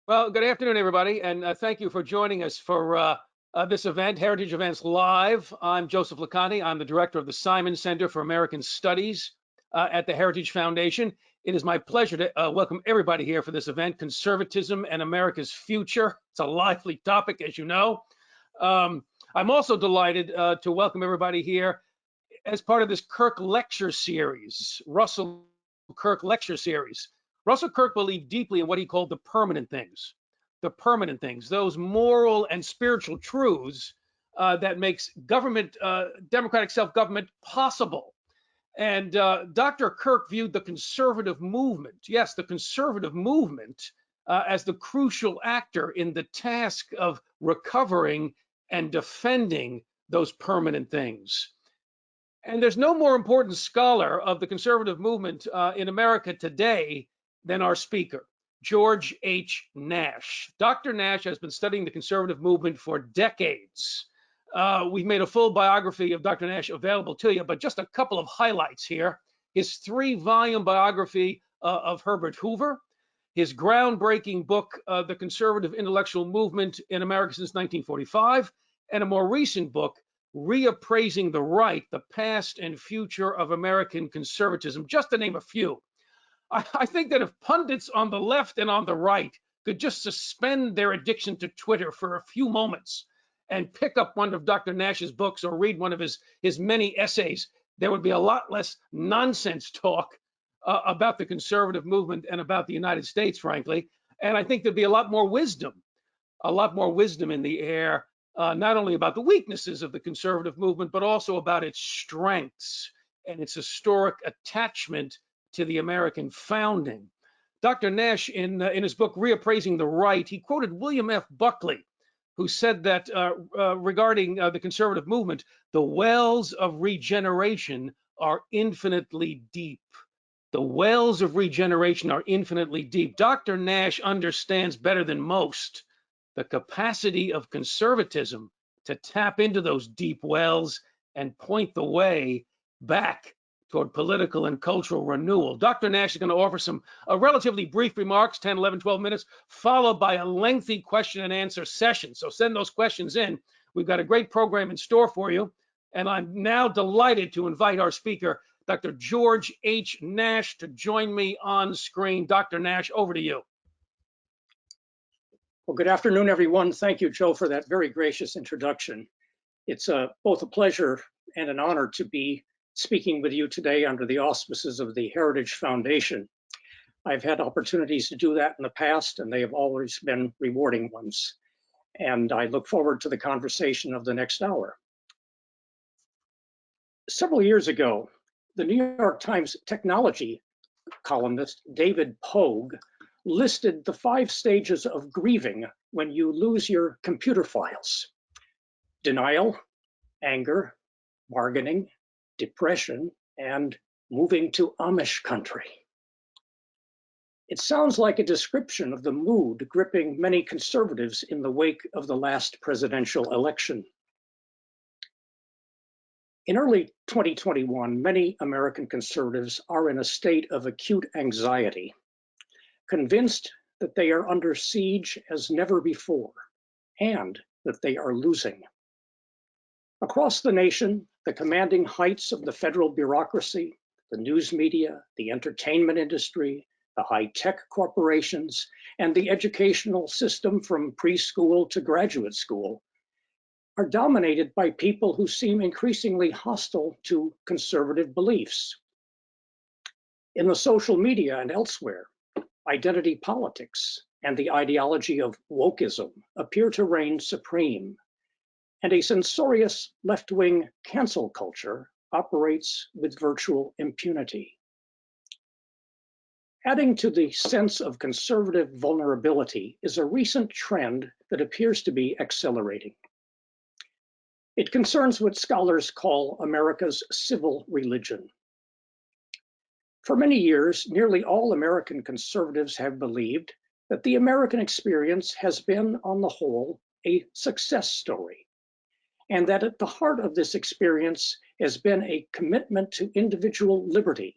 Well, good afternoon, everybody, and thank you for joining us for this event, Heritage Events Live. I'm Joseph Licani. I'm the director of the Simon Center for American Studies at the Heritage Foundation. It is my pleasure to welcome everybody here for this event, Conservatism and America's Future. It's a lively topic, as you know. I'm also delighted to welcome everybody here as part of this Kirk Lecture series, Russell Kirk Lecture series. Russell Kirk believed deeply in what he called the permanent things, those moral and spiritual truths that makes government, democratic self-government possible. And Dr. Kirk viewed the conservative movement, yes, the conservative movement, as the crucial actor in the task of recovering and defending those permanent things. And there's no more important scholar of the conservative movement in America today than our speaker, George H. Nash. Dr. Nash has been studying the conservative movement for decades. We've made a full biography of Dr. Nash available to you, but just a couple of highlights here. His 3-volume biography of Herbert Hoover, his groundbreaking book, The Conservative Intellectual Movement in America Since 1945, and a more recent book, Reappraising the Right, the Past and Future of American Conservatism, just to name a few. I think that if pundits on the left and on the right could just suspend their addiction to Twitter for a few moments and pick up one of Dr. Nash's books or read one of his many essays, there would be a lot less nonsense talk about the conservative movement and about the United States, frankly. And I think there'd be a lot more wisdom in the air, not only about the weaknesses of the conservative movement, but also about its strengths and its historic attachment to the American founding. Dr. Nash, in his book, Reappraising the Right, he quoted William F. Buckley, who said that regarding the conservative movement, the wells of regeneration are infinitely deep. The wells of regeneration are infinitely deep. Dr. Nash understands better than most the capacity of conservatism to tap into those deep wells and point the way back toward political and cultural renewal. Dr. Nash is going to offer some relatively brief remarks, 10, 11, 12 minutes, followed by a lengthy question and answer session. So send those questions in. We've got a great program in store for you. And I'm now delighted to invite our speaker, Dr. George H. Nash, to join me on screen. Dr. Nash, over to you. Well, good afternoon, everyone. Thank you, Joe, for that very gracious introduction. It's both a pleasure and an honor to be speaking with you today under the auspices of the Heritage Foundation. I've had opportunities to do that in the past, and they have always been rewarding ones. And I look forward to the conversation of the next hour. Several years ago, the New York Times technology columnist David Pogue listed the 5 stages of grieving when you lose your computer files: denial, anger, bargaining, depression, and moving to Amish country. It sounds like a description of the mood gripping many conservatives in the wake of the last presidential election. In early 2021, many American conservatives are in a state of acute anxiety, convinced that they are under siege as never before, and that they are losing. Across the nation, the commanding heights of the federal bureaucracy, the news media, the entertainment industry, the high-tech corporations, and the educational system from preschool to graduate school are dominated by people who seem increasingly hostile to conservative beliefs. In the social media and elsewhere, identity politics and the ideology of wokeism appear to reign supreme, and a censorious left-wing cancel culture operates with virtual impunity. Adding to the sense of conservative vulnerability is a recent trend that appears to be accelerating. It concerns what scholars call America's civil religion. For many years, nearly all American conservatives have believed that the American experience has been, on the whole, a success story, and that at the heart of this experience has been a commitment to individual liberty,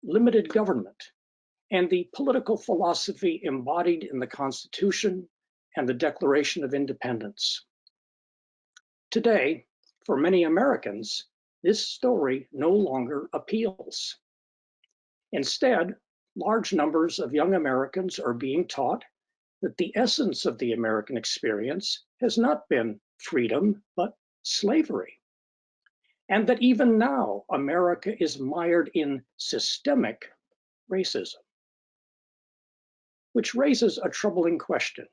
limited government, and the political philosophy embodied in the Constitution and the Declaration of Independence. Today, for many Americans, this story no longer appeals. Instead, large numbers of young Americans are being taught that the essence of the American experience has not been freedom, but slavery. And that even now, America is mired in systemic racism. Which raises a troubling question.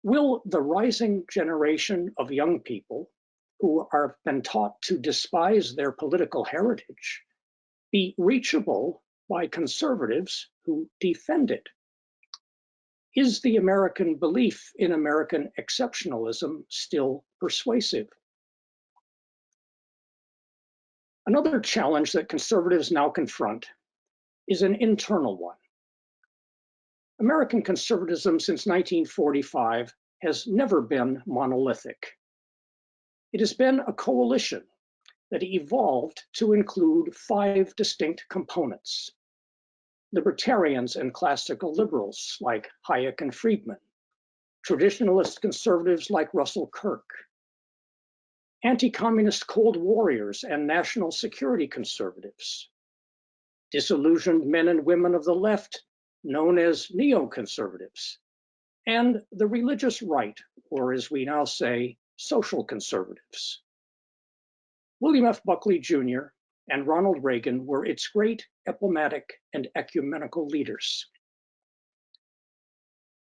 Will the rising generation of young people who have been taught to despise their political heritage be reachable by conservatives who defend it? Is the American belief in American exceptionalism still persuasive? Another challenge that conservatives now confront is an internal one. American conservatism since 1945 has never been monolithic. It has been a coalition that evolved to include 5 distinct components: libertarians and classical liberals like Hayek and Friedman, traditionalist conservatives like Russell Kirk, anti-communist Cold Warriors and national security conservatives, disillusioned men and women of the left known as neoconservatives, and the religious right, or as we now say, social conservatives. William F. Buckley Jr. and Ronald Reagan were its great diplomatic and ecumenical leaders.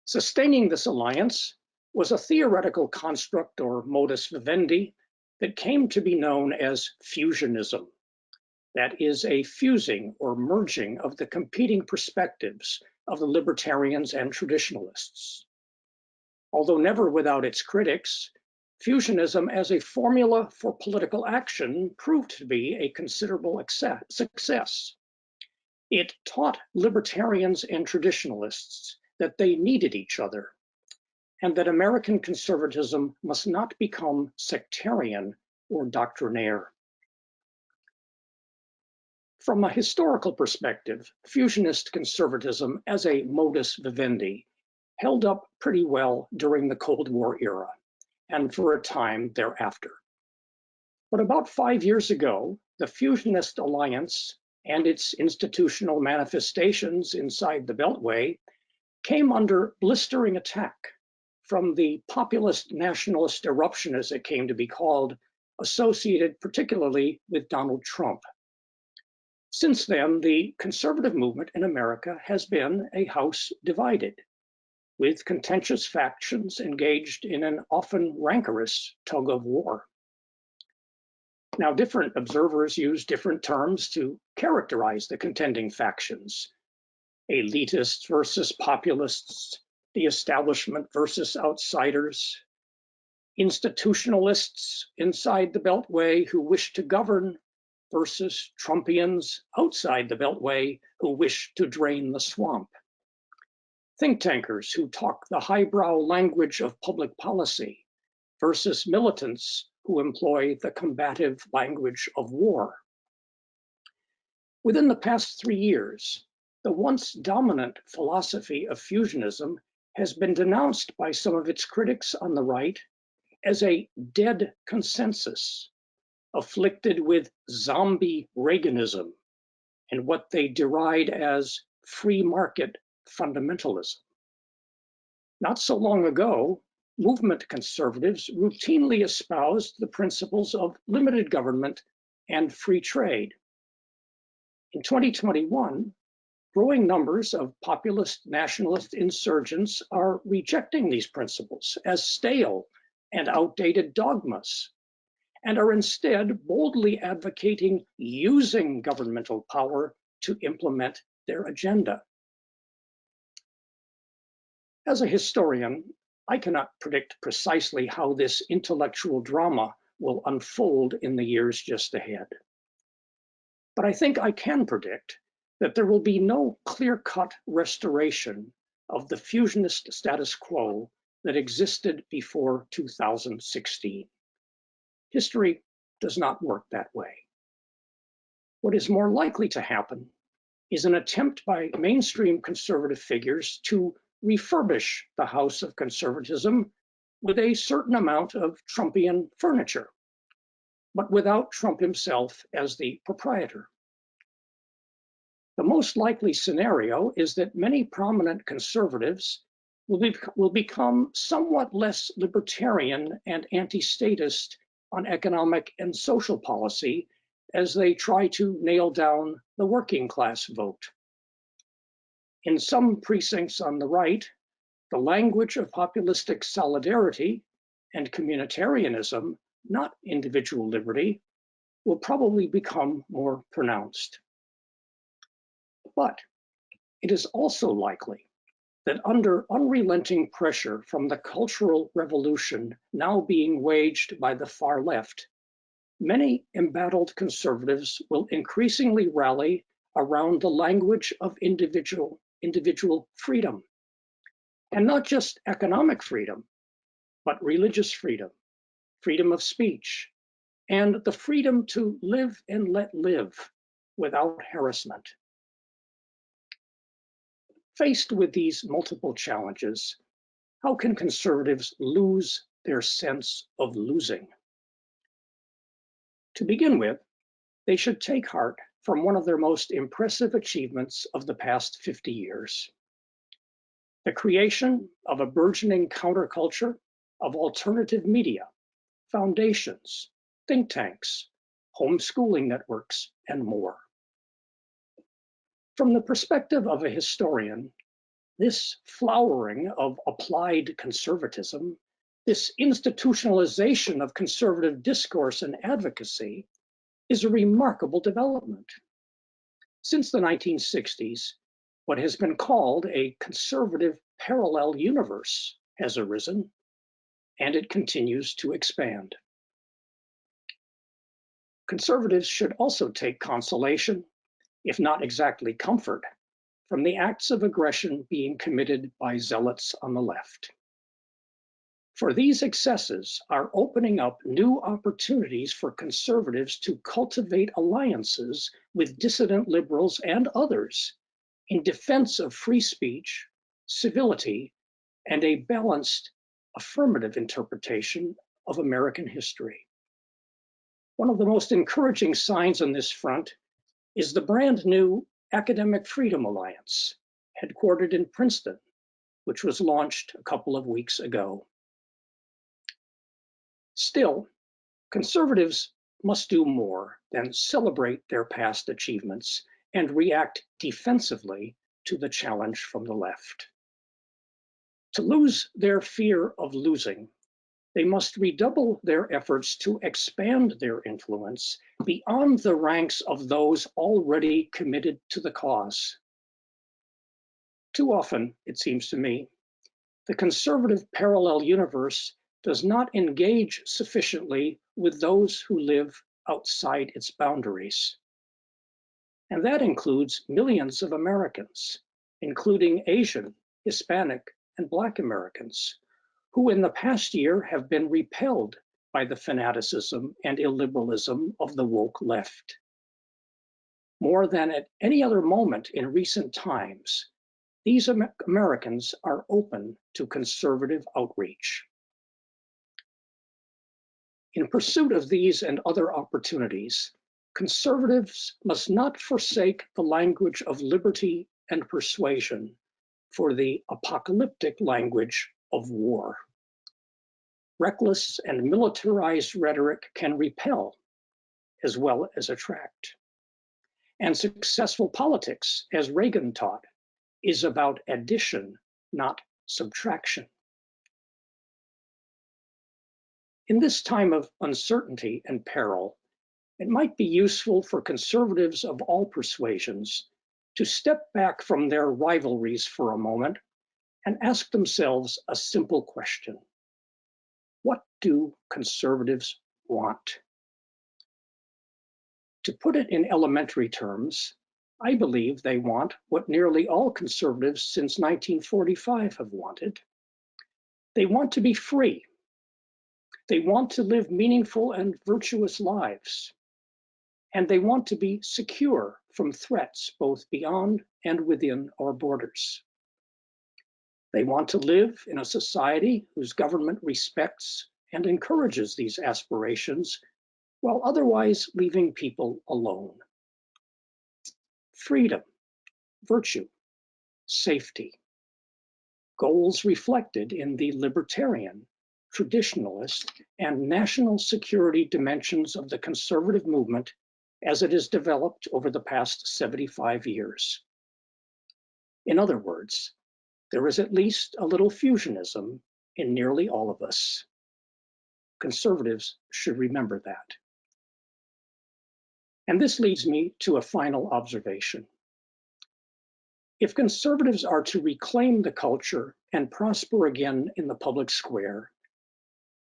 Sustaining this alliance was a theoretical construct or modus vivendi that came to be known as Fusionism. That is a fusing or merging of the competing perspectives of the libertarians and traditionalists. Although never without its critics, Fusionism as a formula for political action proved to be a considerable success. It taught libertarians and traditionalists that they needed each other, and that American conservatism must not become sectarian or doctrinaire. From a historical perspective, fusionist conservatism as a modus vivendi held up pretty well during the Cold War era and for a time thereafter. But about 5 years ago, the Fusionist Alliance and its institutional manifestations inside the Beltway came under blistering attack from the populist nationalist eruption, as it came to be called, associated particularly with Donald Trump. Since then, the conservative movement in America has been a house divided, with contentious factions engaged in an often rancorous tug of war. Now, different observers use different terms to characterize the contending factions: elitists versus populists, the establishment versus outsiders, institutionalists inside the Beltway who wish to govern versus Trumpians outside the Beltway who wish to drain the swamp. Think tankers who talk the highbrow language of public policy versus militants who employ the combative language of war. Within the past 3 years, the once dominant philosophy of fusionism has been denounced by some of its critics on the right as a dead consensus, afflicted with zombie Reaganism and what they deride as free market fundamentalism. Not so long ago, movement conservatives routinely espoused the principles of limited government and free trade. In 2021, growing numbers of populist nationalist insurgents are rejecting these principles as stale and outdated dogmas, and are instead boldly advocating using governmental power to implement their agenda. As a historian, I cannot predict precisely how this intellectual drama will unfold in the years just ahead. But I think I can predict that there will be no clear-cut restoration of the fusionist status quo that existed before 2016. History does not work that way. What is more likely to happen is an attempt by mainstream conservative figures to refurbish the house of conservatism with a certain amount of Trumpian furniture, but without Trump himself as the proprietor. The most likely scenario is that many prominent conservatives will become somewhat less libertarian and anti-statist on economic and social policy as they try to nail down the working class vote. In some precincts on the right, the language of populistic solidarity and communitarianism, not individual liberty, will probably become more pronounced. But it is also likely that under unrelenting pressure from the cultural revolution now being waged by the far left, many embattled conservatives will increasingly rally around the language of individual freedom. And not just economic freedom, but religious freedom, freedom of speech, and the freedom to live and let live without harassment. Faced with these multiple challenges, how can conservatives lose their sense of losing? To begin with, they should take heart from one of their most impressive achievements of the past 50 years. The creation of a burgeoning counterculture of alternative media, foundations, think tanks, homeschooling networks, and more. From the perspective of a historian, this flowering of applied conservatism, this institutionalization of conservative discourse and advocacy, is a remarkable development. Since the 1960s, what has been called a conservative parallel universe has arisen, and it continues to expand. Conservatives should also take consolation, if not exactly comfort, from the acts of aggression being committed by zealots on the left. For these excesses are opening up new opportunities for conservatives to cultivate alliances with dissident liberals and others in defense of free speech, civility, and a balanced affirmative interpretation of American history. One of the most encouraging signs on this front is the brand new Academic Freedom Alliance, headquartered in Princeton, which was launched a couple of weeks ago. Still, conservatives must do more than celebrate their past achievements and react defensively to the challenge from the left. To lose their fear of losing, they must redouble their efforts to expand their influence beyond the ranks of those already committed to the cause. Too often, it seems to me, the conservative parallel universe does not engage sufficiently with those who live outside its boundaries. And that includes millions of Americans, including Asian, Hispanic, and Black Americans, who in the past year have been repelled by the fanaticism and illiberalism of the woke left. More than at any other moment in recent times, these Americans are open to conservative outreach. In pursuit of these and other opportunities, conservatives must not forsake the language of liberty and persuasion for the apocalyptic language of war. Reckless and militarized rhetoric can repel as well as attract. And successful politics, as Reagan taught, is about addition, not subtraction. In this time of uncertainty and peril, it might be useful for conservatives of all persuasions to step back from their rivalries for a moment and ask themselves a simple question. What do conservatives want? To put it in elementary terms, I believe they want what nearly all conservatives since 1945 have wanted. They want to be free. They want to live meaningful and virtuous lives. and they want to be secure from threats both beyond and within our borders. They want to live in a society whose government respects and encourages these aspirations while otherwise leaving people alone. Freedom, virtue, safety, goals reflected in the libertarian, traditionalist, and national security dimensions of the conservative movement as it has developed over the past 75 years. In other words, there is at least a little fusionism in nearly all of us. Conservatives should remember that. And this leads me to a final observation. If conservatives are to reclaim the culture and prosper again in the public square,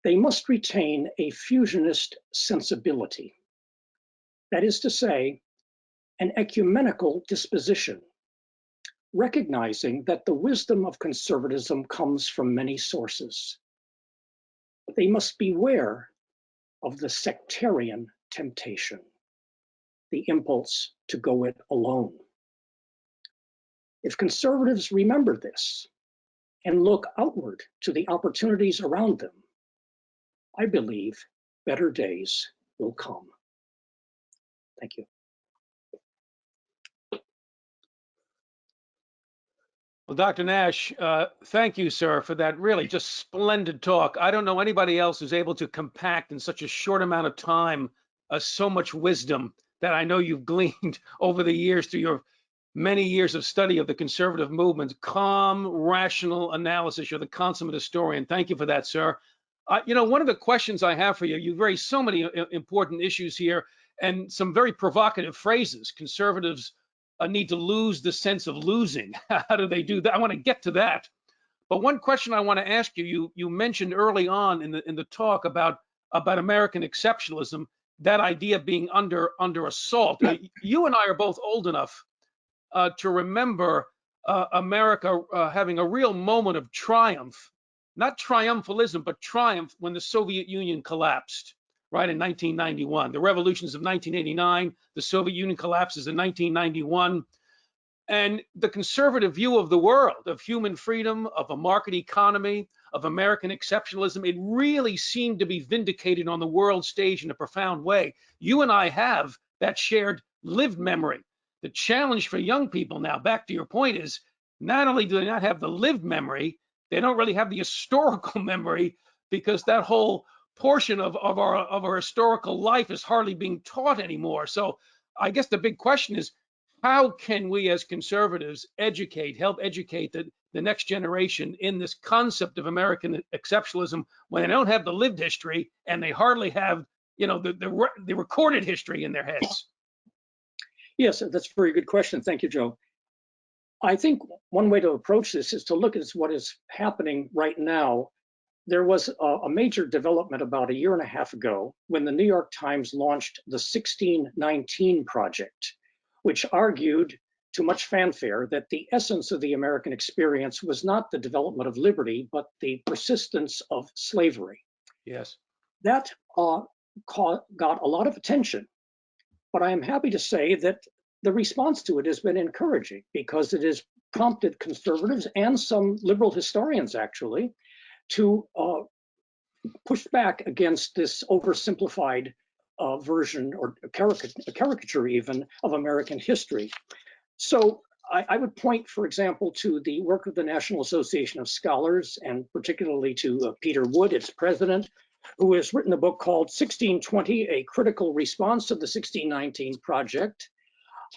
they must retain a fusionist sensibility. That is to say, an ecumenical disposition, recognizing that the wisdom of conservatism comes from many sources. They must beware of the sectarian temptation, the impulse to go it alone. If conservatives remember this and look outward to the opportunities around them, I believe better days will come. Thank you. Well, Dr. Nash, thank you, sir, for that really just splendid talk. I don't know anybody else who's able to compact in such a short amount of time so much wisdom that I know you've gleaned over the years through your many years of study of the conservative movement. Calm, rational analysis. You're the consummate historian. Thank you for that, sir. You know, one of the questions I have for you, you've raised so many important issues here and some very provocative phrases. Conservatives need to lose the sense of losing. How do they do that? I want to get to that. But one question I want to ask you, you mentioned early on in the talk about American exceptionalism, that idea being under assault. You and I are both old enough to remember America having a real moment of triumph, not triumphalism, but triumph when the Soviet Union collapsed, right, in 1991. The revolutions of 1989, the Soviet Union collapses in 1991. And the conservative view of the world, of human freedom, of a market economy, of American exceptionalism, it really seemed to be vindicated on the world stage in a profound way. You and I have that shared lived memory. The challenge for young people now, back to your point, is not only do they not have the lived memory, they don't really have the historical memory, because that whole portion of our historical life is hardly being taught anymore. So I guess the big question is, how can we as conservatives help educate the next generation in this concept of American exceptionalism when they don't have the lived history and they hardly have, you know, the recorded history in their heads? Yes, that's a very good question. Thank you, Joe. I think one way to approach this is to look at what is happening right now. There was a major development about a year and a half ago when the New York Times launched the 1619 Project, which argued to much fanfare that the essence of the American experience was not the development of liberty, but the persistence of slavery. Yes. That got a lot of attention, but I am happy to say that the response to it has been encouraging, because it has prompted conservatives and some liberal historians actually to push back against this oversimplified version or a caricature even of American history. So I would point, for example, to the work of the National Association of Scholars, and particularly to Peter Wood, its president, who has written a book called 1620, A Critical Response to the 1619 Project.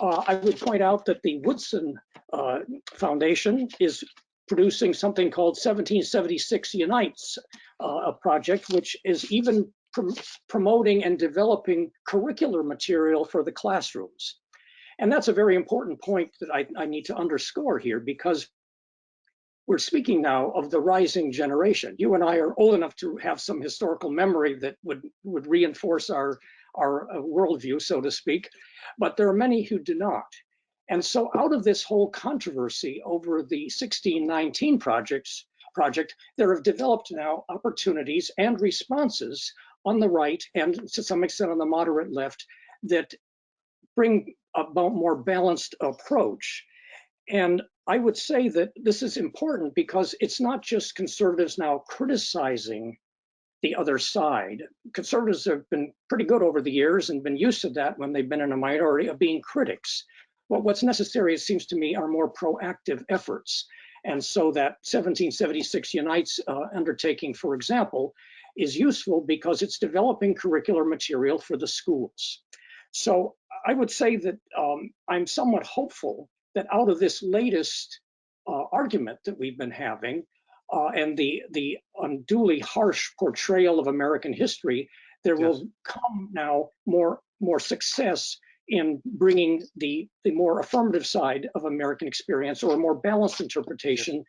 I would point out that the Woodson Foundation is producing something called 1776 Unites, a project which is even promoting and developing curricular material for the classrooms. And that's a very important point that I need to underscore here, because we're speaking now of the rising generation. You and I are old enough to have some historical memory that would reinforce our worldview, so to speak, but there are many who do not. And so out of this whole controversy over the 1619 project, there have developed now opportunities and responses on the right, and to some extent on the moderate left, that bring a more balanced approach. And I would say that this is important because it's not just conservatives now criticizing the other side. Conservatives have been pretty good over the years and been used to that when they've been in a minority of being critics. But what's necessary, it seems to me, are more proactive efforts. And so that 1776 Unites undertaking, for example, is useful because it's developing curricular material for the schools. So I would say that I'm somewhat hopeful that out of this latest argument that we've been having, and the unduly harsh portrayal of American history, there will come now more success in bringing the more affirmative side of American experience, or a more balanced interpretation,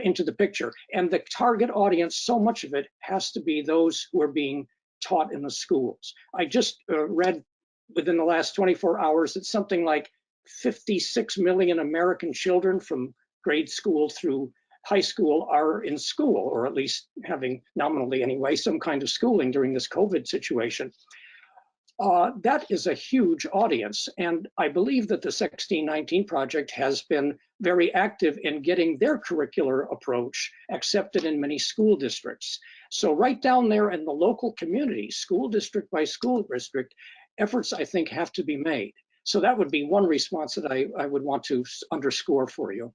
into the picture. And the target audience, so much of it has to be those who are being taught in the schools. I just read within the last 24 hours that something like 56 million American children from grade school through high school are in school, or at least having nominally anyway, some kind of schooling during this COVID situation. That is a huge audience. And I believe that the 1619 Project has been very active in getting their curricular approach accepted in many school districts. So right down there in the local community, school district by school district, efforts I think have to be made. So that would be one response that I would want to underscore for you.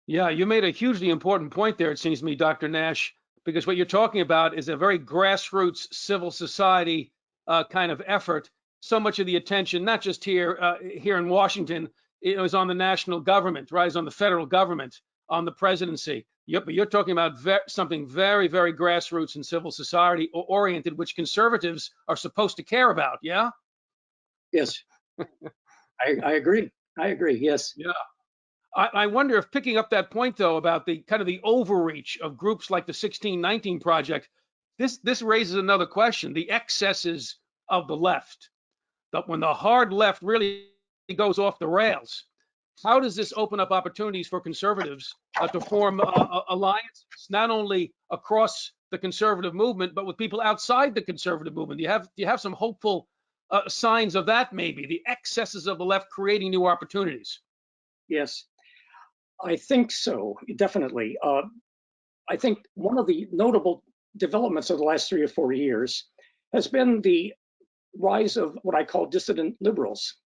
Yeah, you made a hugely important point there, it seems to me, Dr. Nash, because what you're talking about is a very grassroots civil society kind of effort. So much of the attention, not just here in Washington, it was on the national government, right? It's on the federal government, on the presidency. But you're talking about something very, very grassroots and civil society oriented, which conservatives are supposed to care about. Yeah. Yes, I agree. I agree. Yes. Yeah. I wonder if, picking up that point though about the kind of the overreach of groups like the 1619 Project, this raises another question: the excesses of the left. That when the hard left really goes off the rails, how does this open up opportunities for conservatives to form alliances, not only across the conservative movement, but with people outside the conservative movement? Do you have some hopeful signs of that? Maybe the excesses of the left creating new opportunities. Yes, I think so, definitely. I think one of the notable developments of the last 3 or 4 years has been the rise of what I call dissident liberals.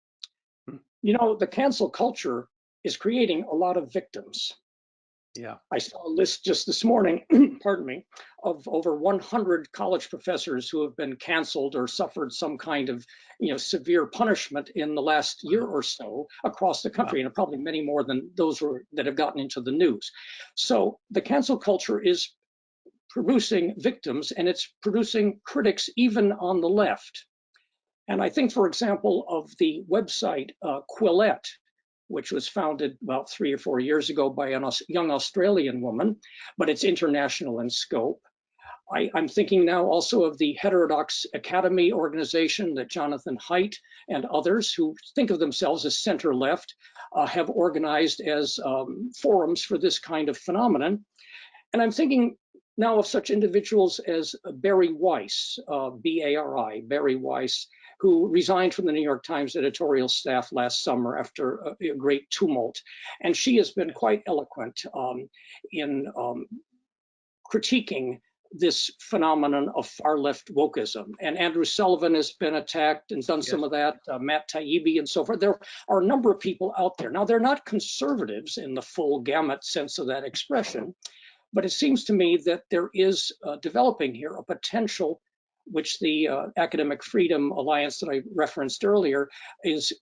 You know, the cancel culture is creating a lot of victims. Yeah. I saw a list just this morning, pardon me, of over 100 college professors who have been canceled or suffered some kind of, severe punishment in the last year or so across the country, and probably many more than those that have gotten into the news. So the cancel culture is producing victims, and it's producing critics even on the left. And I think, for example, of the website Quillette, which was founded about 3 or 4 years ago by a young Australian woman, but it's international in scope. I'm thinking now also of the Heterodox Academy organization that Jonathan Haidt and others who think of themselves as center-left have organized as forums for this kind of phenomenon. And I'm thinking now of such individuals as Bari Weiss, B-A-R-I, Bari Weiss, who resigned from the New York Times editorial staff last summer after a great tumult. And she has been quite eloquent in critiquing this phenomenon of far left wokeism. And Andrew Sullivan has been attacked and done some of that, Matt Taibbi and so forth. There are a number of people out there. Now, they're not conservatives in the full gamut sense of that expression, but it seems to me that there is developing here a potential which the Academic Freedom Alliance that I referenced earlier is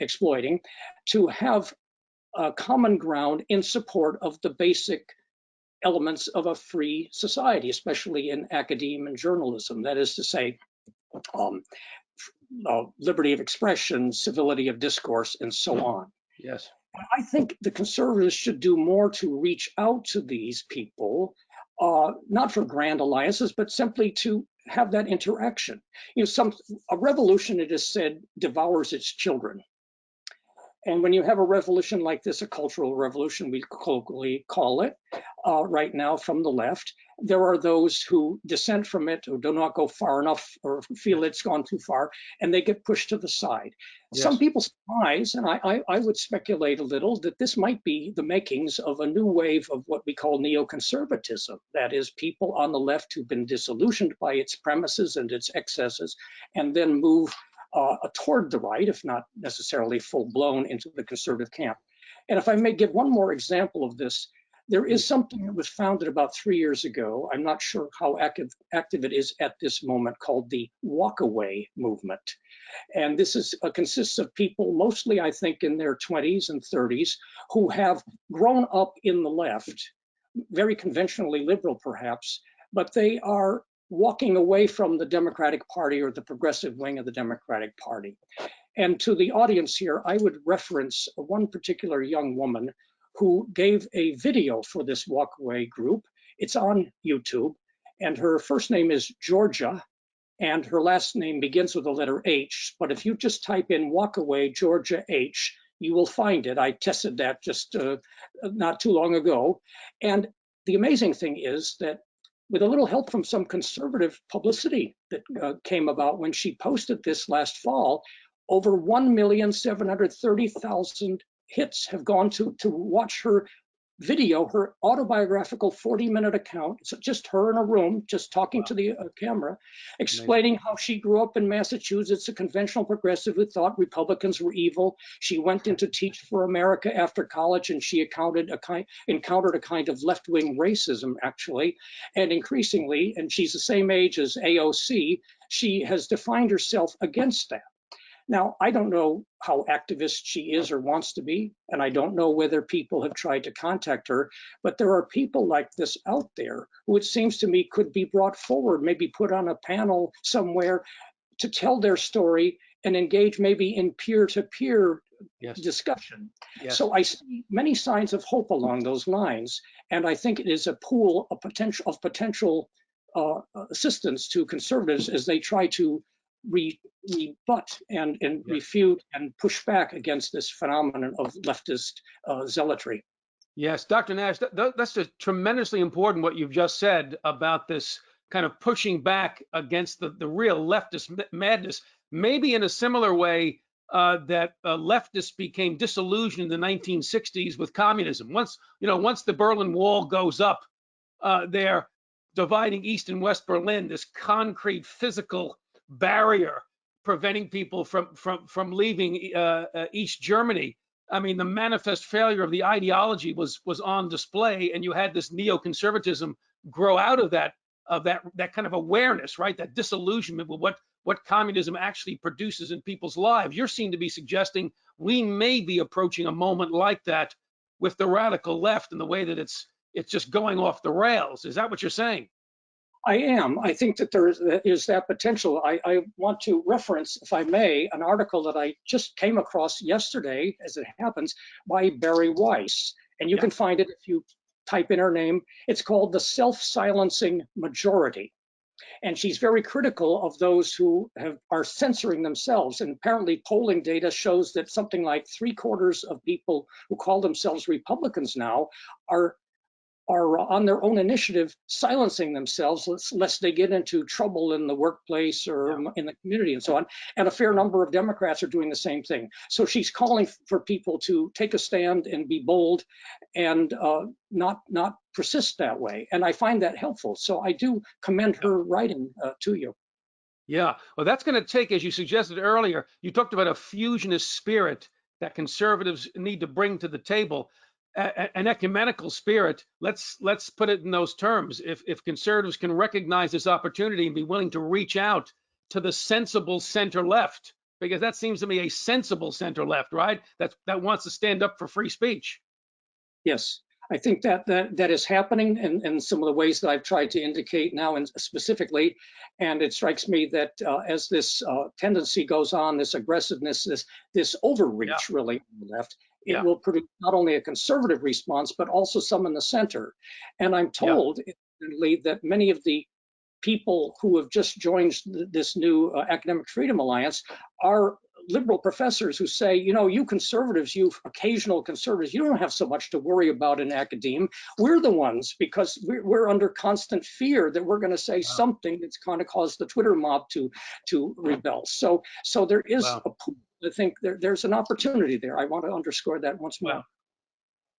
exploiting, to have a common ground in support of the basic elements of a free society, especially in academia and journalism. That is to say, liberty of expression, civility of discourse, and so on. Yes. I think the conservatives should do more to reach out to these people, not for grand alliances, but simply to have that interaction. A revolution, it is said, devours its children. And when you have a revolution like this, a cultural revolution, we colloquially call it, right now from the left, there are those who dissent from it, who do not go far enough or feel it's gone too far, and they get pushed to the side. Some Yes. people surmise, and I would speculate a little, that this might be the makings of a new wave of what we call neoconservatism. That is, people on the left who've been disillusioned by its premises and its excesses, and then move toward the right, if not necessarily full blown into the conservative camp. And if I may give one more example of this, there is something that was founded about 3 years ago. I'm not sure how active it is at this moment, called the walkaway movement. And this is consists of people, mostly I think in their 20s and 30s, who have grown up in the left, very conventionally liberal perhaps, but they are walking away from the Democratic Party or the progressive wing of the Democratic Party. And to the audience here, I would reference one particular young woman who gave a video for this walkaway group. It's on YouTube, and her first name is Georgia, and her last name begins with the letter H. But if you just type in walkaway Georgia H, you will find it. I tested that just not too long ago. And the amazing thing is that with a little help from some conservative publicity that came about when she posted this last fall, over 1,730,000 hits have gone to watch her video, her autobiographical 40-minute account. It's just her in a room, just talking to the camera, explaining how she grew up in Massachusetts, a conventional progressive who thought Republicans were evil. She went in to teach for America after college, and she encountered a kind of left-wing racism, actually. And increasingly, and she's the same age as AOC, she has defined herself against that. Now, I don't know how activist she is or wants to be, and I don't know whether people have tried to contact her, but there are people like this out there who it seems to me could be brought forward, maybe put on a panel somewhere to tell their story and engage maybe in peer-to-peer discussion. Yes. So I see many signs of hope along those lines, and I think it is a pool of potential assistance to conservatives as they try to rebut and refute and push back against this phenomenon of leftist zealotry. Yes, Dr. Nash, that's just tremendously important what you've just said about this kind of pushing back against the real leftist madness, maybe in a similar way that leftists became disillusioned in the 1960s with communism. Once the Berlin Wall goes up, they're dividing East and West Berlin, this concrete physical barrier preventing people from leaving East Germany. I mean, the manifest failure of the ideology was on display, and you had this neoconservatism grow out of that kind of awareness, right? That disillusionment with what communism actually produces in people's lives. You seem to be suggesting we may be approaching a moment like that with the radical left and the way that it's just going off the rails. Is that what you're saying? I am. I think that there is that potential. I want to reference, if I may, an article that I just came across yesterday, as it happens, by Barry Weiss. And you can find it if you type in her name. It's called The Self-Silencing Majority. And she's very critical of those who are censoring themselves. And apparently polling data shows that something like 3/4 of people who call themselves Republicans now are on their own initiative silencing themselves lest they get into trouble in the workplace or in the community and so on. And a fair number of Democrats are doing the same thing. So she's calling for people to take a stand and be bold and not persist that way. And I find that helpful. So I do commend her writing to you. Yeah, well, that's going to take, as you suggested earlier, you talked about a fusionist spirit that conservatives need to bring to the table. An ecumenical spirit. Let's put it in those terms. If conservatives can recognize this opportunity and be willing to reach out to the sensible center left, because that seems to me a sensible center left, right? That wants to stand up for free speech. Yes, I think that is happening in some of the ways that I've tried to indicate now, and specifically. And it strikes me that as this tendency goes on, this aggressiveness, this overreach really on the left, it will produce not only a conservative response, but also some in the center. And I'm told that many of the people who have just joined this new Academic Freedom Alliance are liberal professors who say, you know, you conservatives, you occasional conservatives, you don't have so much to worry about in academia. We're the ones, because we're under constant fear that we're going to say something that's going to cause the Twitter mob to rebel. So there is Wow. I think there's an opportunity there. I want to underscore that once more. Wow.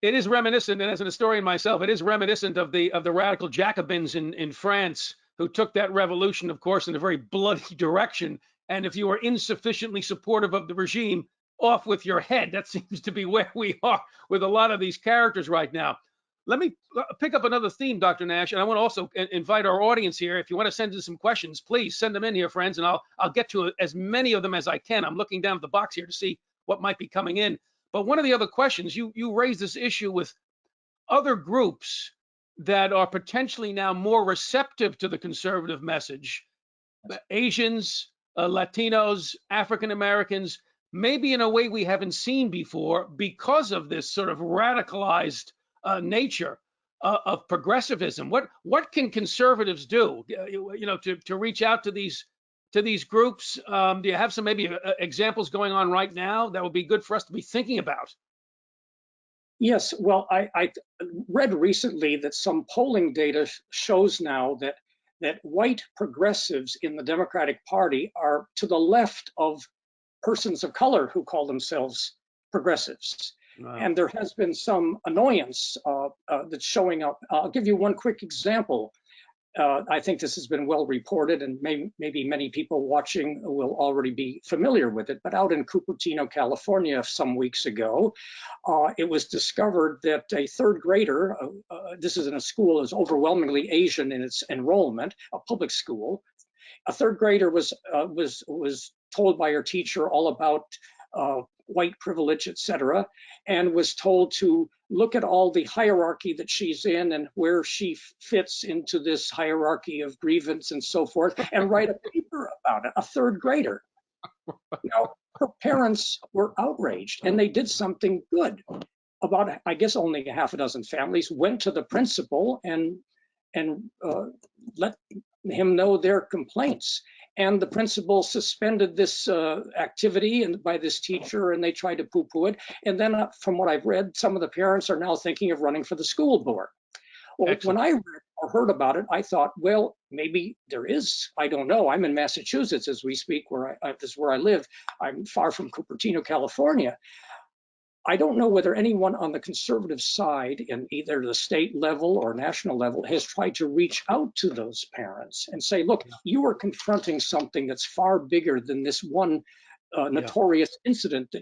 It is reminiscent, and as an historian myself, it is reminiscent of the radical Jacobins in France, who took that revolution, of course, in a very bloody direction. And if you are insufficiently supportive of the regime, off with your head. That seems to be where we are with a lot of these characters right now. Let me pick up another theme, Dr. Nash, and I want to also invite our audience here. If you want to send in some questions, please send them in here, friends, and I'll get to as many of them as I can. I'm looking down at the box here to see what might be coming in. But one of the other questions, you raised this issue with other groups that are potentially now more receptive to the conservative message. Asians, Latinos, African Americans, maybe in a way we haven't seen before because of this sort of radicalized nature of progressivism. What can conservatives do, you know, to reach out to these groups? Do you have some maybe examples going on right now that would be good for us to be thinking about? Yes, well, I read recently that some polling data shows now that white progressives in the Democratic Party are to the left of persons of color who call themselves progressives. Wow. And there has been some annoyance that's showing up. I'll give you one quick example. I think this has been well reported, and maybe many people watching will already be familiar with it. But out in Cupertino, California, some weeks ago, it was discovered that a third grader, this is in a school that's overwhelmingly Asian in its enrollment, a public school. A third grader was told by her teacher all about white privilege, etc., and was told to look at all the hierarchy that she's in and where she fits into this hierarchy of grievance and so forth, and write a paper about it. A third grader. Now, her parents were outraged, and they did something good. About, I guess, only a half a dozen families went to the principal and let him know their complaints. And the principal suspended this activity by this teacher, and they tried to poo-poo it. And then, from what I've read, some of the parents are now thinking of running for the school board. Well, Excellent. when I read or heard about it, I thought, well, maybe there is. I don't know. I'm in Massachusetts as we speak, this is where I live. I'm far from Cupertino, California. I don't know whether anyone on the conservative side in either the state level or national level has tried to reach out to those parents and say, look, you are confronting something that's far bigger than this one notorious incident.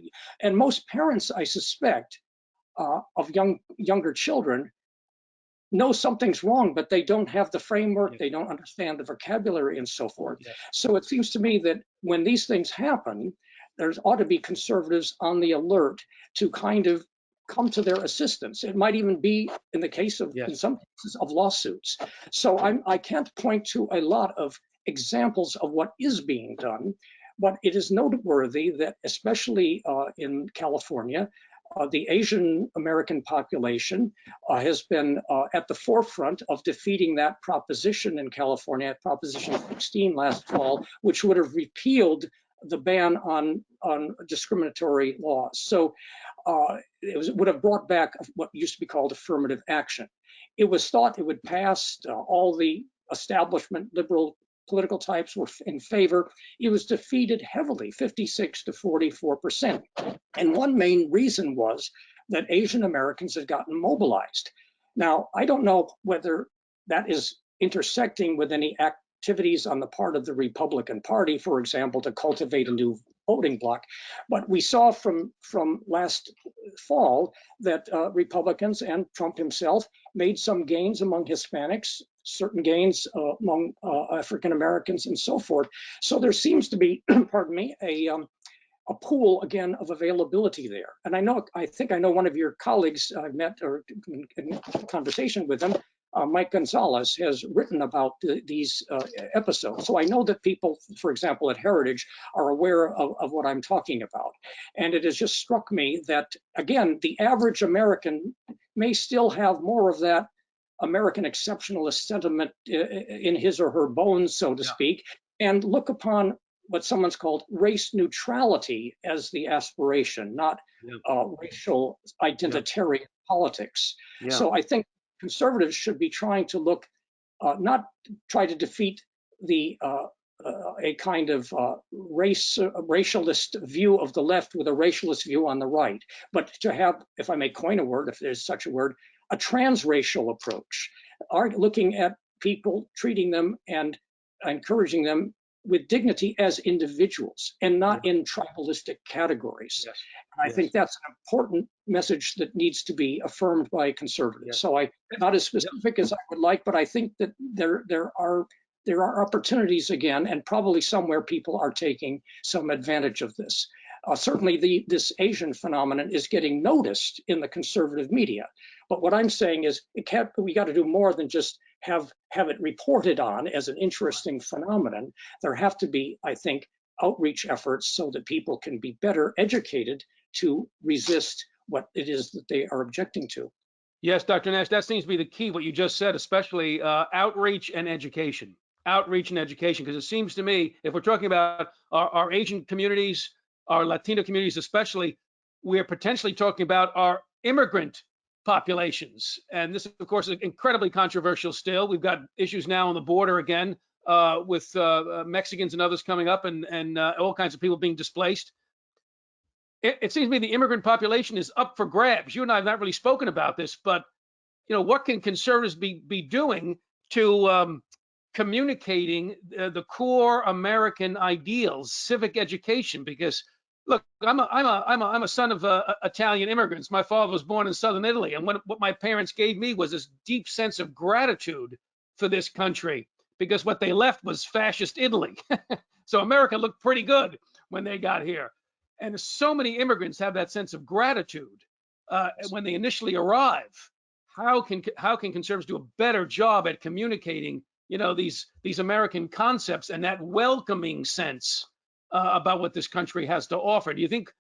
And most parents, I suspect, of younger children know something's wrong, but they don't have the framework, they don't understand the vocabulary and so forth. So it seems to me that when these things happen, there ought to be conservatives on the alert to kind of come to their assistance. It might even be in the case of, in some cases, of lawsuits. So I can't point to a lot of examples of what is being done, but it is noteworthy that especially in California, the Asian American population has been at the forefront of defeating that proposition in California, Proposition 16 last fall, which would have repealed the ban on discriminatory laws. So would have brought back what used to be called affirmative action. It was thought it would pass. All the establishment liberal political types were in favor. It was defeated heavily, 56 to 44%. And one main reason was that Asian Americans had gotten mobilized. Now, I don't know whether that is intersecting with any activities on the part of the Republican Party, for example, to cultivate a new voting bloc. But we saw from last fall that Republicans and Trump himself made some gains among Hispanics, certain gains among African Americans and so forth. So there seems to be, pardon me, a pool again of availability there. And I think I know one of your colleagues I've met or in conversation with them, Mike Gonzalez, has written about these episodes. So I know that people, for example, at Heritage are aware of what I'm talking about. And it has just struck me that, again, the average American may still have more of that American exceptionalist sentiment in his or her bones, so to speak, and look upon what someone's called race neutrality as the aspiration, not racial identitarian politics. So I think conservatives should be trying to look, not try to defeat the a kind of racialist view of the left with a racialist view on the right, but to have, if I may coin a word, if there's such a word, a transracial approach, looking at people, treating them and encouraging them with dignity as individuals and not in tribalistic categories. Yes. And I think that's an important message that needs to be affirmed by conservatives. So I'm not as specific as I would like, but I think that there are opportunities again, and probably somewhere people are taking some advantage of this. Certainly this Asian phenomenon is getting noticed in the conservative media. But what I'm saying is we got to do more than just have it reported on as an interesting phenomenon. There have to be, I think, outreach efforts so that people can be better educated to resist what it is that they are objecting to. Yes, Dr. Nash, that seems to be the key, what you just said, especially outreach and education. Outreach and education, because it seems to me, if we're talking about our Asian communities, our Latino communities especially, we're potentially talking about our immigrant populations. And this, of course, is incredibly controversial still. We've got issues now on the border again with Mexicans and others coming up and all kinds of people being displaced. It seems to me the immigrant population is up for grabs. You and I have not really spoken about this, but what can conservatives be doing to communicating the core American ideals, civic education? Because look, I'm a son of Italian immigrants. My father was born in southern Italy, and what my parents gave me was this deep sense of gratitude for this country, because what they left was fascist Italy. So America looked pretty good when they got here, and so many immigrants have that sense of gratitude when they initially arrive. How can conservatives do a better job at communicating these American concepts and that welcoming sense about what this country has to offer? Do you think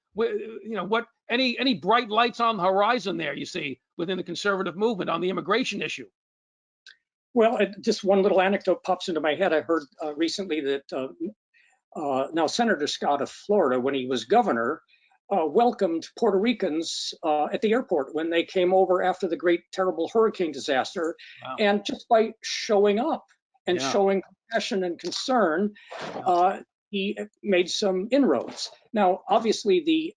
any bright lights on the horizon there you see within the conservative movement on the immigration issue? Well, just one little anecdote pops into my head. I heard recently that now Senator Scott of Florida, when he was governor, welcomed Puerto Ricans at the airport when they came over after the great terrible hurricane disaster. Wow. And just by showing up and showing compassion and concern, he made some inroads. Now, obviously,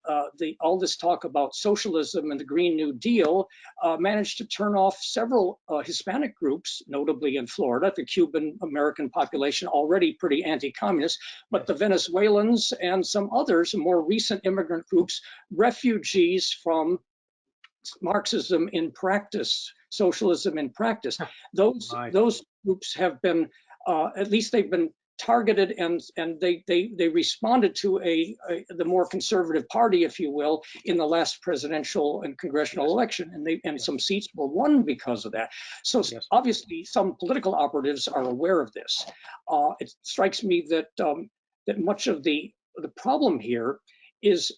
all this talk about socialism and the Green New Deal managed to turn off several Hispanic groups, notably in Florida, the Cuban American population, already pretty anti-communist, but the Venezuelans and some others, more recent immigrant groups, refugees from Marxism in practice, socialism in practice. Those groups have been, at least they've been targeted, and they responded to the more conservative party, if you will, in the last presidential and congressional election, and some seats were won because of that. So obviously, some political operatives are aware of this. It strikes me that that much of the problem here is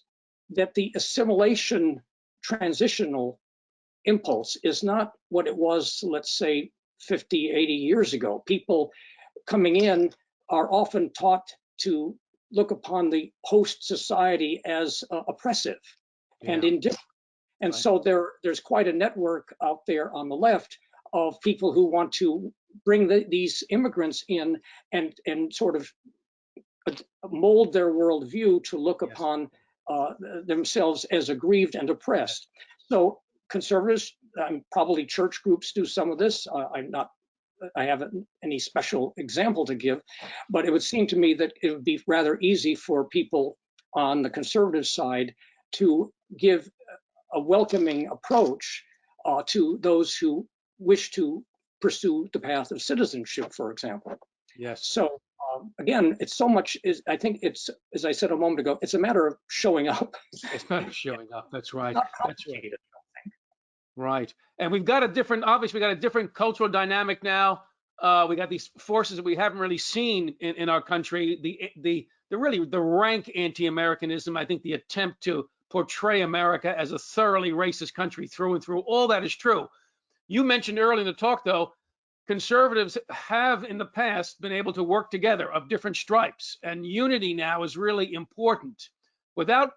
that the assimilation transitional impulse is not what it was, let's say, 50, 80 years ago. People coming in are often taught to look upon the host society as oppressive and indifferent. And so there's quite a network out there on the left of people who want to bring these immigrants in and sort of mold their worldview to look upon themselves as aggrieved and oppressed. So conservatives, probably church groups do some of this. I haven't any special example to give, but it would seem to me that it would be rather easy for people on the conservative side to give a welcoming approach to those who wish to pursue the path of citizenship, for example. Yes. So again, it's so much. I think it's, as I said a moment ago, it's a matter of showing up. It's not showing up. That's right. Not That's right. Right. And we've got a different, obviously, we got a different cultural dynamic now. We got these forces that we haven't really seen in our country. The rank anti-Americanism. I think the attempt to portray America as a thoroughly racist country through and through. All that is true. You mentioned earlier in the talk, though, conservatives have in the past been able to work together of different stripes, and unity now is really important without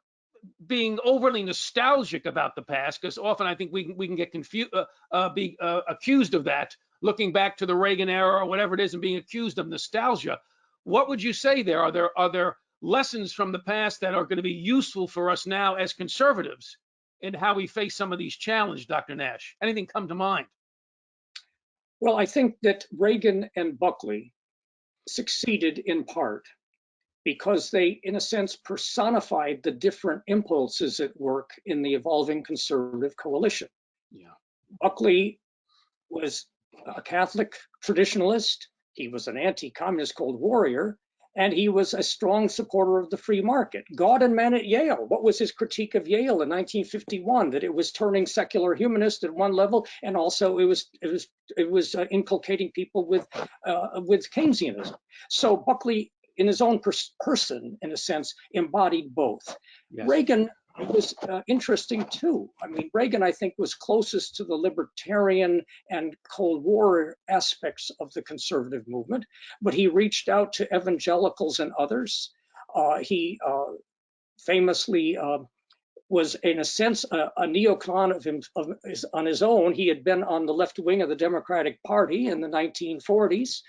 being overly nostalgic about the past, because often I think we can get accused of that, looking back to the Reagan era or whatever it is and being accused of nostalgia. What would you say there? Are there lessons from the past that are going to be useful for us now as conservatives in how we face some of these challenges, Dr. Nash? Anything come to mind? Well, I think that Reagan and Buckley succeeded in part because they, in a sense, personified the different impulses at work in the evolving conservative coalition. Yeah. Buckley was a Catholic traditionalist. He was an anti-communist Cold Warrior, and he was a strong supporter of the free market. God and Man at Yale. What was his critique of Yale in 1951? That it was turning secular humanist at one level, and also it was inculcating people with Keynesianism. So Buckley, in his own person, in a sense, embodied both. Yes. Reagan was interesting too. I mean, Reagan, I think, was closest to the libertarian and Cold War aspects of the conservative movement, but he reached out to evangelicals and others. He famously was, in a sense, a neocon on his own. He had been on the left wing of the Democratic Party in the 1940s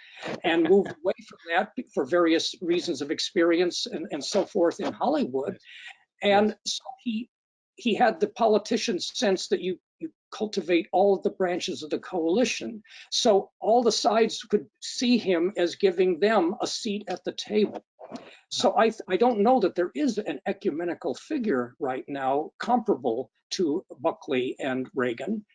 and moved away from that for various reasons of experience and so forth in Hollywood. And so he had the politician's sense that you cultivate all of the branches of the coalition. So all the sides could see him as giving them a seat at the table. So I don't know that there is an ecumenical figure right now comparable to Buckley and Reagan,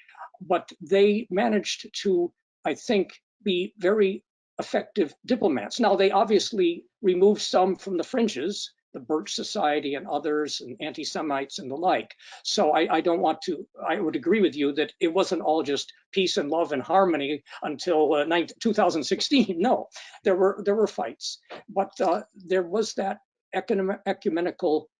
but they managed to, I think, be very effective diplomats. Now, they obviously removed some from the fringes, the Birch Society and others, and anti-Semites and the like. So I don't want to, I would agree with you that it wasn't all just peace and love and harmony until 2016. No, there were fights, but there was that ecumenical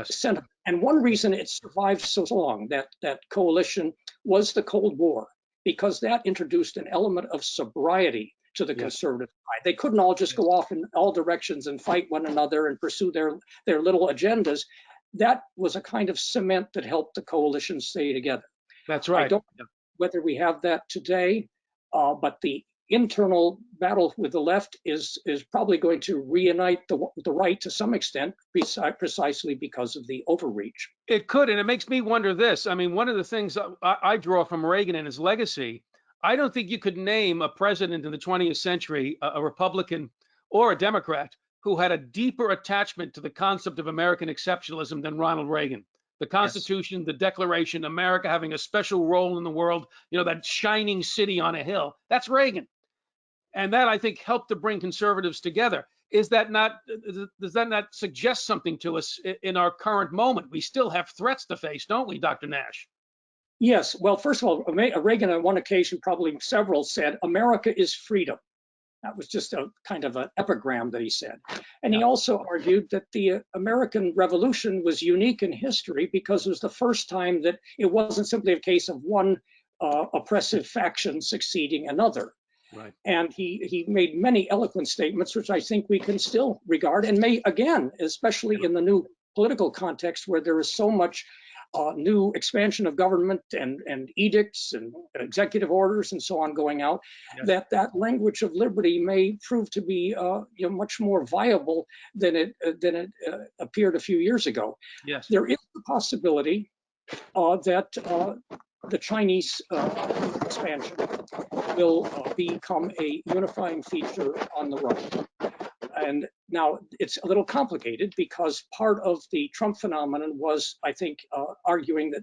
sentiment. And one reason it survived so long, that coalition, was the Cold War, because that introduced an element of sobriety to the conservative side. They couldn't all just go off in all directions and fight one another and pursue their little agendas. That was a kind of cement that helped the coalition stay together. That's right. I don't know whether we have that today, but the internal battle with the left is probably going to reunite the right to some extent, precisely because of the overreach. It could, and it makes me wonder this. I mean, one of the things I draw from Reagan and his legacy, I don't think you could name a president in the 20th century, a Republican or a Democrat, who had a deeper attachment to the concept of American exceptionalism than Ronald Reagan. The Constitution, the Declaration, America having a special role in the world, that shining city on a hill, that's Reagan. And that, I think, helped to bring conservatives together. Does that not suggest something to us in our current moment? We still have threats to face, don't we, Dr. Nash? Yes. Well, first of all, Reagan on one occasion, probably several, said, "America is freedom." That was just a kind of an epigram that he said. And he also argued that the American Revolution was unique in history because it was the first time that it wasn't simply a case of one oppressive faction succeeding another. Right. And he made many eloquent statements, which I think we can still regard and may, again, especially in the new political context where there is so much new expansion of government and edicts and executive orders and so on going out, that language of liberty may prove to be much more viable than it appeared a few years ago. Yes. There is the possibility that the Chinese expansion will become a unifying feature on the right. And now it's a little complicated because part of the Trump phenomenon was, I think, arguing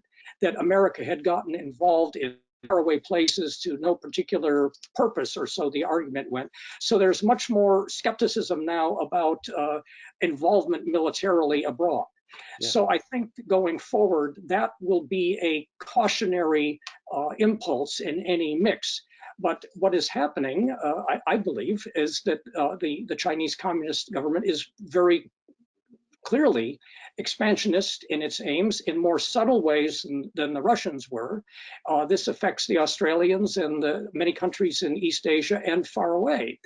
that America had gotten involved in faraway places to no particular purpose, or so the argument went. So there's much more skepticism now about involvement militarily abroad. Yeah. So I think going forward, that will be a cautionary impulse in any mix. But what is happening, I believe, is that the Chinese Communist government is very clearly expansionist in its aims in more subtle ways than the Russians were. This affects the Australians and the many countries in East Asia and far away.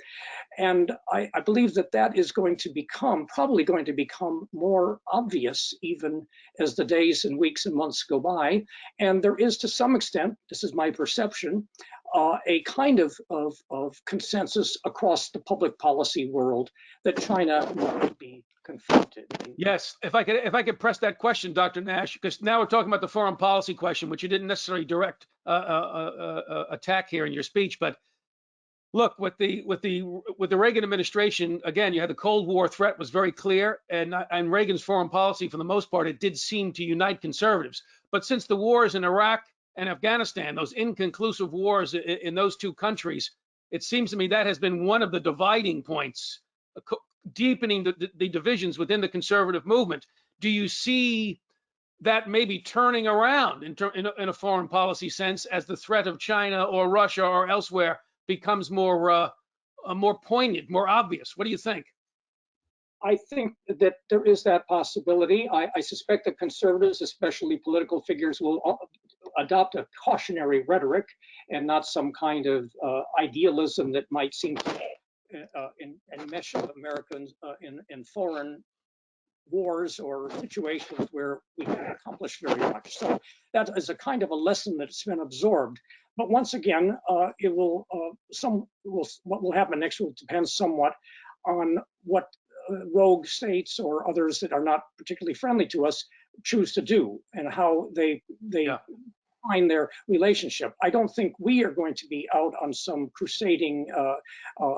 And I believe that that is going to probably going to become more obvious even as the days and weeks and months go by. And there is, to some extent, this is my perception, a kind of consensus across the public policy world that China might be confronted. Yes, if I could press that question, Dr. Nash, because now we're talking about the foreign policy question, which you didn't necessarily direct attack here in your speech, but look, with the Reagan administration, again, you had the Cold War threat was very clear, and Reagan's foreign policy, for the most part, it did seem to unite conservatives. But since the wars in Iraq and Afghanistan, those inconclusive wars in those two countries, it seems to me that has been one of the dividing points, deepening the divisions within the conservative movement. Do you see that maybe turning around in a foreign policy sense as the threat of China or Russia or elsewhere becomes more poignant, more obvious? What do you think? I think that there is that possibility. I suspect that conservatives, especially political figures, will adopt a cautionary rhetoric and not some kind of idealism that might seem to enmesh of Americans in foreign wars or situations where we can accomplish very much. So that is a kind of a lesson that's been absorbed. But once again, what will happen next will depend somewhat on what rogue states or others that are not particularly friendly to us choose to do and how they find their relationship. I don't think we are going to be out on some crusading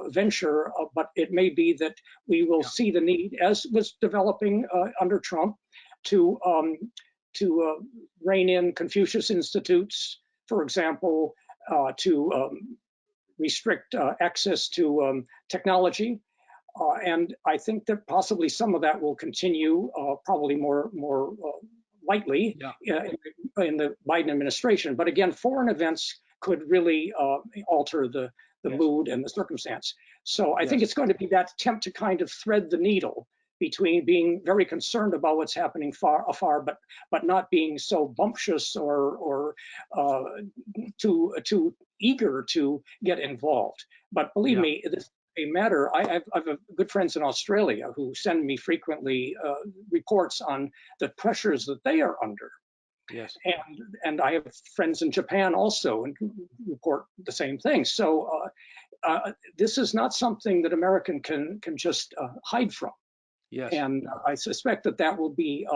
venture, but it may be that we will see the need, as was developing under Trump, to rein in Confucius institutes, for example, to restrict access to technology. And I think that possibly some of that will continue, probably more lightly in the Biden administration. But again, foreign events could really alter the mood and the circumstance. So I think it's going to be that attempt to kind of thread the needle between being very concerned about what's happening afar, but not being so bumptious or too eager to get involved. But believe me, this is a matter. I've good friends in Australia who send me frequently reports on the pressures that they are under. Yes. And I have friends in Japan also and report the same thing. So this is not something that American can just hide from. Yes. And I suspect that will be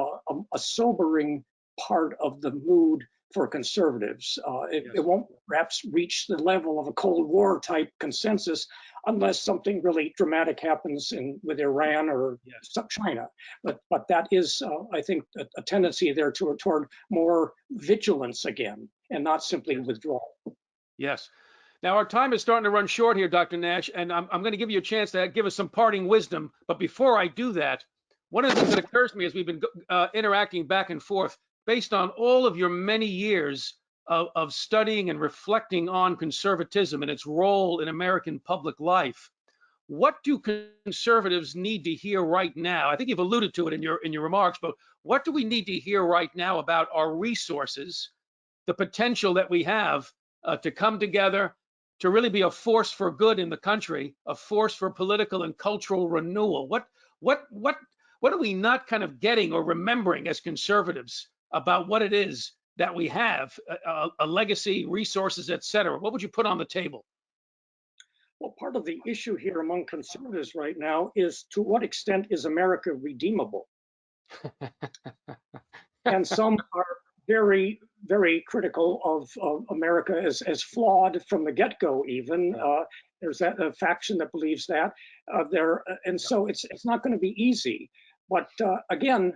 a sobering part of the mood for conservatives. It won't perhaps reach the level of a Cold War type consensus unless something really dramatic happens with Iran or China. But that is, I think, a tendency there toward more vigilance again, and not simply withdrawal. Yes. Now, our time is starting to run short here, Dr. Nash, and I'm going to give you a chance to give us some parting wisdom. But before I do that, one of the things that occurs to me as we've been interacting back and forth, based on all of your many years of studying and reflecting on conservatism and its role in American public life, what do conservatives need to hear right now? I think you've alluded to it in your remarks, but what do we need to hear right now about our resources, the potential that we have to come together, to really be a force for good in the country, a force for political and cultural renewal? What are we not kind of getting or remembering as conservatives about what it is that we have, a legacy, resources, et cetera? What would you put on the table? Well, part of the issue here among conservatives right now is, to what extent is America redeemable? And some are very, very critical of America as flawed from the get-go. Even there's a faction that believes that and so it's not going to be easy. But again,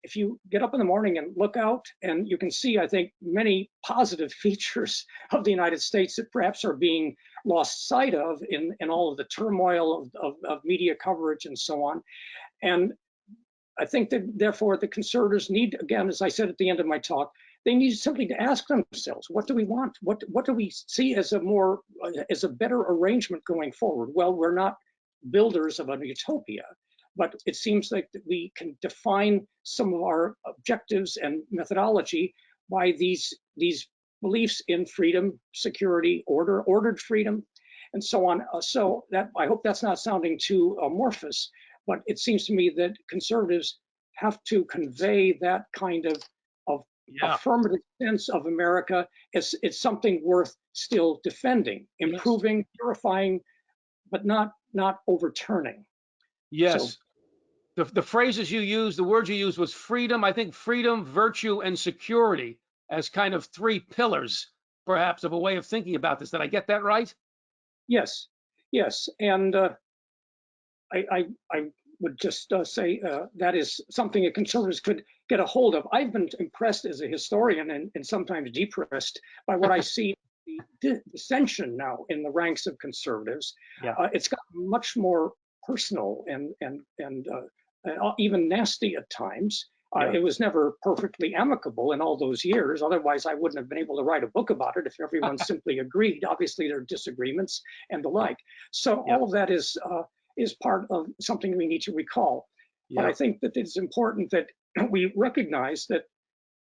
if you get up in the morning and look out, and you can see, I think, many positive features of the United States that perhaps are being lost sight of in all of the turmoil of media coverage and so on. And I think that therefore the conservatives need, again, as I said at the end of my talk, they need simply to ask themselves, what do we want? What do we see as a better arrangement going forward? Well, we're not builders of a utopia, but it seems like that we can define some of our objectives and methodology by these beliefs in freedom, security, ordered freedom, and so on. So that, I hope that's not sounding too amorphous, but it seems to me that conservatives have to convey that kind of affirmative sense of America as it's something worth still defending, improving, purifying, but not overturning. Yes. So, the phrases you used, the words you used was freedom. I think freedom, virtue, and security as kind of three pillars, perhaps, of a way of thinking about this. Did I get that right? Yes, yes, and I would just say that is something that conservatives could get a hold of. I've been impressed as a historian and sometimes depressed by what I see the dissension now in the ranks of conservatives. It's gotten much more personal and even nasty at times. It was never perfectly amicable in all those years. Otherwise, I wouldn't have been able to write a book about it if everyone simply agreed. Obviously, there are disagreements and the like. So all of that is part of something we need to recall. But I think that it's important that we recognize that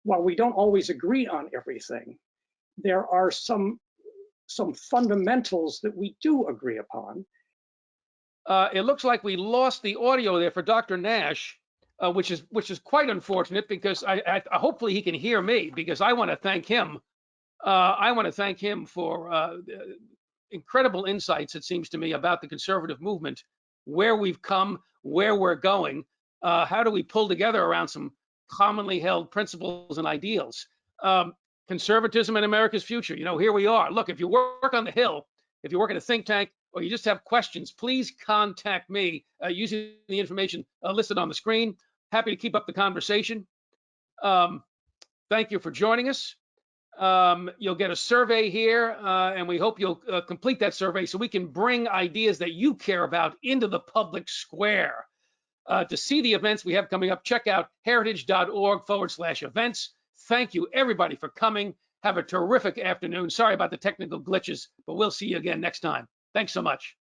while we don't always agree on everything, there are some fundamentals that we do agree upon. It looks like we lost the audio there for Dr. Nash, which is quite unfortunate, because I hopefully he can hear me, because I want to thank him. I want to thank him for incredible insights, it seems to me, about the conservative movement, where we've come, where we're going, how do we pull together around some commonly held principles and ideals. Conservatism and America's future. Here we are. Look, if you work on the Hill, if you work at a think tank, or you just have questions, please contact me using the information listed on the screen. Happy to keep up the conversation. Thank you for joining us. You'll get a survey here, and we hope you'll complete that survey so we can bring ideas that you care about into the public square. To see the events we have coming up, check out heritage.org/events. Thank you, everybody, for coming. Have a terrific afternoon. Sorry about the technical glitches, but we'll see you again next time. Thanks so much.